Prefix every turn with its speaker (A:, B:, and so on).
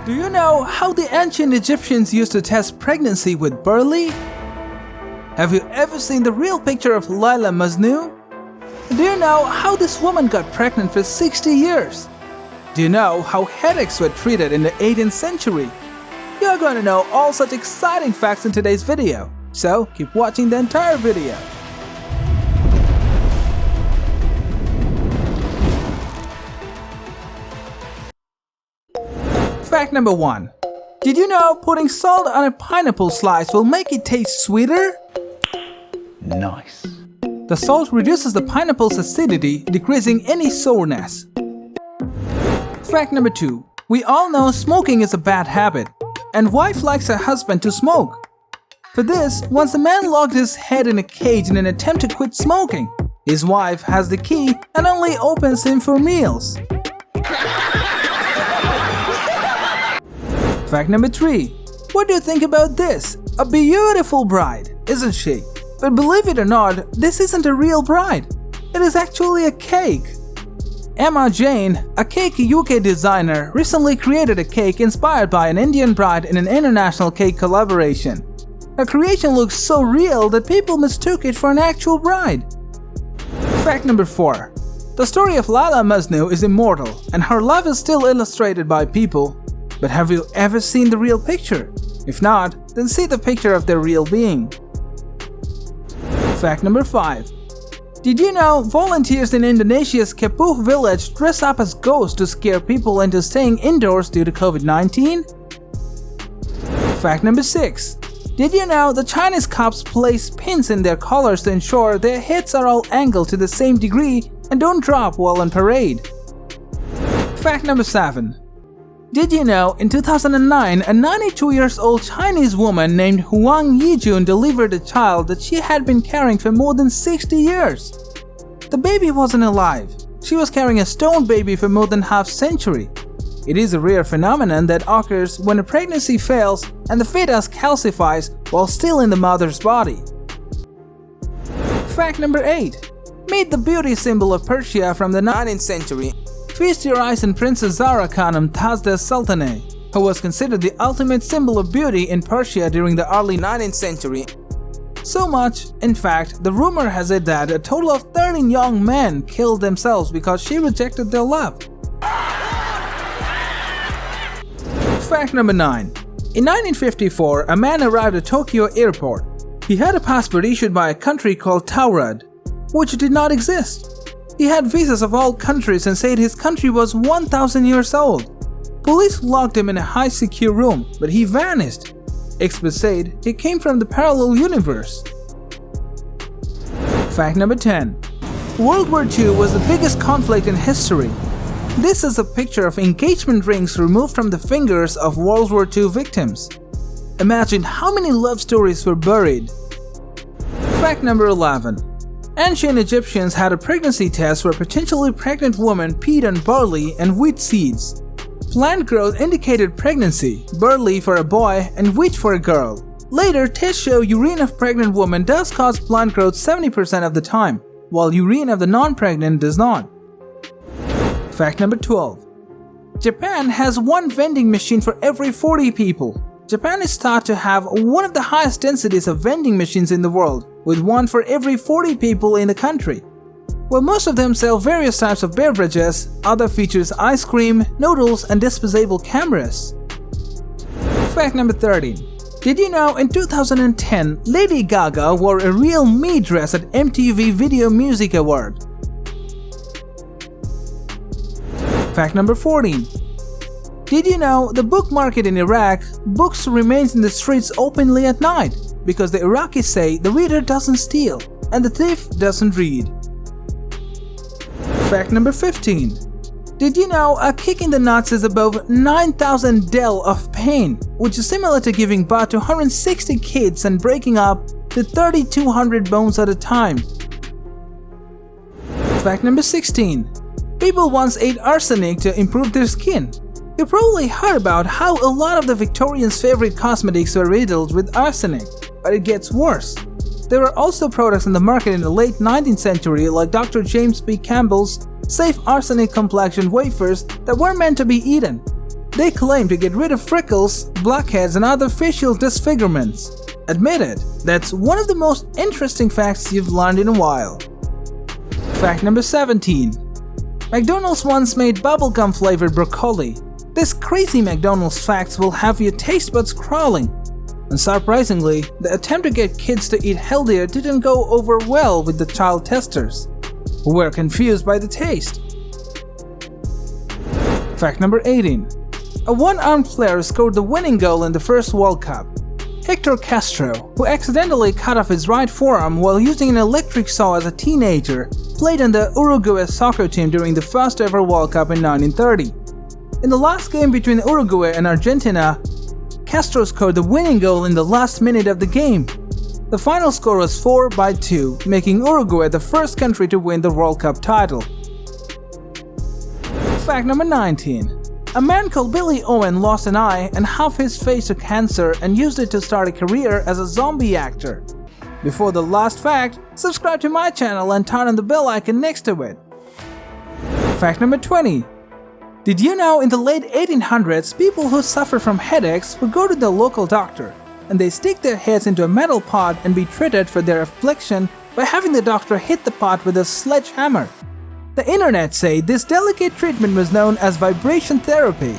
A: Do you know how the ancient Egyptians used to test pregnancy with barley? Have you ever seen the real picture of Layla Majnun? Do you know how this woman got pregnant for 60 years? Do you know how headaches were treated in the 18th century? You're going to know all such exciting facts in today's video, so keep watching the entire video. Fact number 1. Did you know putting salt on a pineapple slice will make it taste sweeter?
B: Nice.
A: The salt reduces the pineapple's acidity, decreasing any sourness. Fact number 2. We all know smoking is a bad habit, and wife likes her husband to smoke. For this, once the man locked his head in a cage in an attempt to quit smoking, his wife has the key and only opens him for meals. Fact number 3. What do you think about this? A beautiful bride, isn't she? But believe it or not, this isn't a real bride. It is actually a cake. Emma Jane, a cake UK designer, recently created a cake inspired by an Indian bride in an international cake collaboration. Her creation looks so real that people mistook it for an actual bride. Fact number 4. The story of Layla Majnun is immortal, and her life is still illustrated by people. But have you ever seen the real picture? If not, then see the picture of their real being. Fact number 5. Did you know volunteers in Indonesia's Kepuh village dress up as ghosts to scare people into staying indoors due to COVID-19? Fact number 6. Did you know the Chinese cops place pins in their collars to ensure their heads are all angled to the same degree and don't drop while on parade? Fact number 7. Did you know in 2009 a 92-year-old Chinese woman named Huang Yijun delivered a child that she had been carrying for more than 60 years? The baby wasn't alive. She was carrying a stone baby for more than half-century. It is a rare phenomenon that occurs when a pregnancy fails and the fetus calcifies while still in the mother's body. Fact number 8. Meet the beauty symbol of Persia from the 19th century. Feast your eyes on Princess Zahra Khanum Tazda Sultaneh, who was considered the ultimate symbol of beauty in Persia during the early 19th century. So much, in fact, the rumor has it that a total of 13 young men killed themselves because she rejected their love. Fact number 9. In 1954, a man arrived at Tokyo airport. He had a passport issued by a country called Taurad, which did not exist. He had visas of all countries and said his country was 1,000 years old. Police locked him in a high secure room, but he vanished. Experts said he came from the parallel universe. Fact number 10. World War II was the biggest conflict in history. This is a picture of engagement rings removed from the fingers of World War II victims. Imagine how many love stories were buried. Fact number 11. Ancient Egyptians had a pregnancy test where potentially pregnant women peed on barley and wheat seeds. Plant growth indicated pregnancy, barley for a boy and wheat for a girl. Later, tests show urine of pregnant women does cause plant growth 70% of the time, while urine of the non-pregnant does not. Fact number 12. Japan has one vending machine for every 40 people. Japan is thought to have one of the highest densities of vending machines in the world, with one for every 40 people in the country. While most of them sell various types of beverages, other features ice cream, noodles, and disposable cameras. Fact number 13. Did you know in 2010, Lady Gaga wore a real me dress at MTV Video Music Award? Fact number 14. Did you know the book market in Iraq books remains in the streets openly at night because the Iraqis say the reader doesn't steal and the thief doesn't read? Fact number 15. Did you know a kick in the nuts is above 9,000 del of pain, which is similar to giving birth to 160 kids and breaking up to 3,200 bones at a time? Fact number 16. People once ate arsenic to improve their skin. You probably heard about how a lot of the Victorians' favorite cosmetics were riddled with arsenic, but it gets worse. There were also products in the market in the late 19th century like Dr. James B. Campbell's safe arsenic complexion wafers that were meant to be eaten. They claim to get rid of freckles, blackheads, and other facial disfigurements. Admit it, that's one of the most interesting facts you've learned in a while. Fact number 17. McDonald's once made bubblegum flavored broccoli. This crazy McDonald's facts will have your taste buds crawling. Unsurprisingly, the attempt to get kids to eat healthier didn't go over well with the child testers, who were confused by the taste. Fact number 18. A one-armed player scored the winning goal in the first World Cup. Hector Castro, who accidentally cut off his right forearm while using an electric saw as a teenager, played on the Uruguay soccer team during the first ever World Cup in 1930. In the last game between Uruguay and Argentina, Castro scored the winning goal in the last minute of the game. The final score was 4-2, making Uruguay the first country to win the World Cup title. Fact number 19. A man called Billy Owen lost an eye and half his face to cancer and used it to start a career as a zombie actor. Before the last fact, subscribe to my channel and turn on the bell icon next to it. Fact number 20. Did you know in the late 1800s, people who suffer from headaches would go to the local doctor and they stick their heads into a metal pot and be treated for their affliction by having the doctor hit the pot with a sledgehammer? The internet say this delicate treatment was known as vibration therapy.